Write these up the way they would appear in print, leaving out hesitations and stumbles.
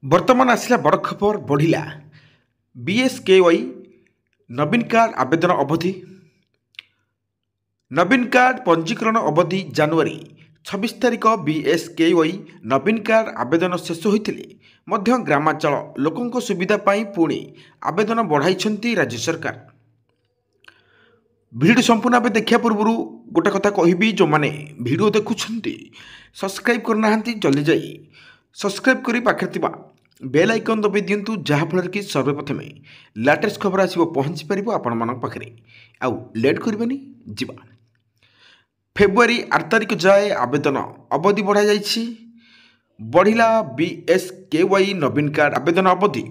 ବର୍ତ୍ତମାନ ଆସିଲା ବଡ଼ ଖବର ବଢ଼ିଲା ବିଏସ୍କେୱାଇ ନବୀନ କାର୍ଡ ଆବେଦନ ଅବଧି। ନବୀନ କାର୍ଡ ପଞ୍ଜୀକରଣ ଅବଧି ଜାନୁଆରୀ 26 ତାରିଖ ବିଏସ୍କେୱାଇ ନବୀନ କାର୍ଡ ଆବେଦନ ଶେଷ ହୋଇଥିଲେ ମଧ୍ୟ ଗ୍ରାମାଞ୍ଚଳ ଲୋକଙ୍କ ସୁବିଧା ପାଇଁ ପୁଣି ଆବେଦନ ବଢ଼ାଇଛନ୍ତି ରାଜ୍ୟ ସରକାର। ଭିଡ଼ିଓ ସମ୍ପୂର୍ଣ୍ଣ ଭାବେ ଦେଖିବା ପୂର୍ବରୁ ଗୋଟେ କଥା କହିବି, ଯେଉଁମାନେ ଭିଡ଼ିଓ ଦେଖୁଛନ୍ତି ସବସ୍କ୍ରାଇବ୍ କରିନାହାନ୍ତି ଜଲ୍ଦି ଯାଇ ସବସ୍କ୍ରାଇବ୍ କରି ପାଖରେ ଥିବା ବେଲ୍ ଆଇକନ୍ ଦବାଇ ଦିଅନ୍ତୁ, ଯାହାଫଳରେ କି ସର୍ବପ୍ରଥମେ ଲାଟେଷ୍ଟ ଖବର ଆସିବ ପହଞ୍ଚି ପାରିବ ଆପଣମାନଙ୍କ ପାଖରେ। ଆଉ ଲେଟ୍ କରିବାନି, ଯିବା। ଫେବୃଆରୀ 8 ତାରିଖ ଯାଏ ଆବେଦନ ଅବଧି ବଢ଼ାଯାଇଛି। ବଢ଼ିଲା ବିଏସ୍କେୱାଇ ନବୀନ କାର୍ଡ ଆବେଦନ ଅବଧି।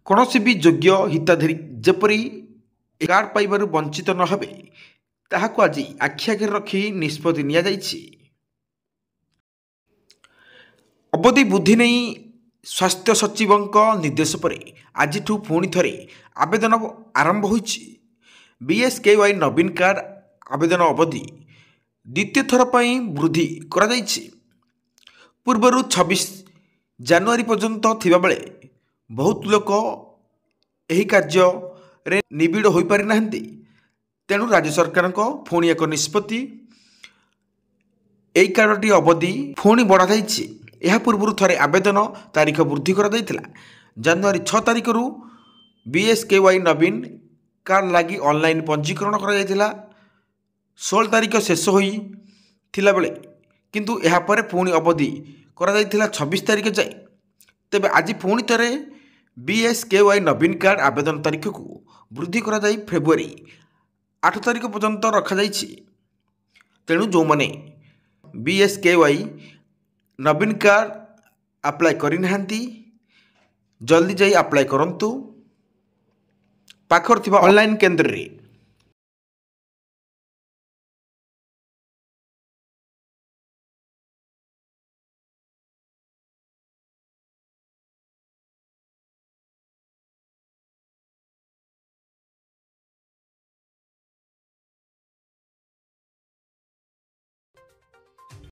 କୌଣସି ବି ଯୋଗ୍ୟ ହିତାଧିକାରୀ ଯେପରି କାର୍ଡ ପାଇବାରୁ ବଞ୍ଚିତ ନ ହେବେ, ତାହାକୁ ଆଜି ଆଖି ଆଗରେ ରଖି ନିଷ୍ପତ୍ତି ନିଆଯାଇଛି। ଅବଧି ବୃଦ୍ଧି ନେଇ ସ୍ୱାସ୍ଥ୍ୟ ସଚିବଙ୍କ ନିର୍ଦ୍ଦେଶ ପରେ ଆଜିଠୁ ପୁଣି ଥରେ ଆବେଦନ ଆରମ୍ଭ ହୋଇଛି। ବିଏସ୍କେୱାଇ ନବୀନ କାର୍ଡ ଆବେଦନ ଅବଧି ଦ୍ୱିତୀୟ ଥର ପାଇଁ ବୃଦ୍ଧି କରାଯାଇଛି। ପୂର୍ବରୁ 26 ଜାନୁଆରୀ ପର୍ଯ୍ୟନ୍ତ ଥିବାବେଳେ ବହୁତ ଲୋକ ଏହି କାର୍ଯ୍ୟରେ ନିବିଡ଼ ହୋଇପାରିନାହାନ୍ତି। ତେଣୁ ରାଜ୍ୟ ସରକାରଙ୍କ ପୁଣି ଏକ ନିଷ୍ପତ୍ତି, ଏହି କାର୍ଡଟି ଅବଧି ପୁଣି ବଢ଼ାଯାଇଛି। ଏହା ପୂର୍ବରୁ ଥରେ ଆବେଦନ ତାରିଖ ବୃଦ୍ଧି କରାଯାଇଥିଲା। ଜାନୁଆରୀ 6 ତାରିଖରୁ ବିଏସ୍କେୱାଇ ନବୀନ କାର୍ଡ ଲାଗି ଅନଲାଇନ୍ ପଞ୍ଜୀକରଣ କରାଯାଇଥିଲା। 16 ତାରିଖ ଶେଷ ହୋଇଥିଲା ବେଳେ କିନ୍ତୁ ଏହାପରେ ପୁଣି ଅବଧି କରାଯାଇଥିଲା 26 ତାରିଖ ଯାଏ। ତେବେ ଆଜି ପୁଣି ଥରେ ବିଏସ୍କେୱାଇ ନବୀନ କାର୍ଡ ଆବେଦନ ତାରିଖକୁ ବୃଦ୍ଧି କରାଯାଇ ଫେବୃଆରୀ 8 ତାରିଖ ପର୍ଯ୍ୟନ୍ତ ରଖାଯାଇଛି। ତେଣୁ ଯେଉଁମାନେ ବିଏସ୍କେୱାଇ ନବୀନ କାର୍ଡ ଆପ୍ଲାଏ କରିନାହାନ୍ତି ଜଲ୍ଦି ଯାଇ ଆପ୍ଲାଏ କରନ୍ତୁ। ପାଖରେ ଥିବା ଅନଲାଇନ୍ କେନ୍ଦ୍ରରେ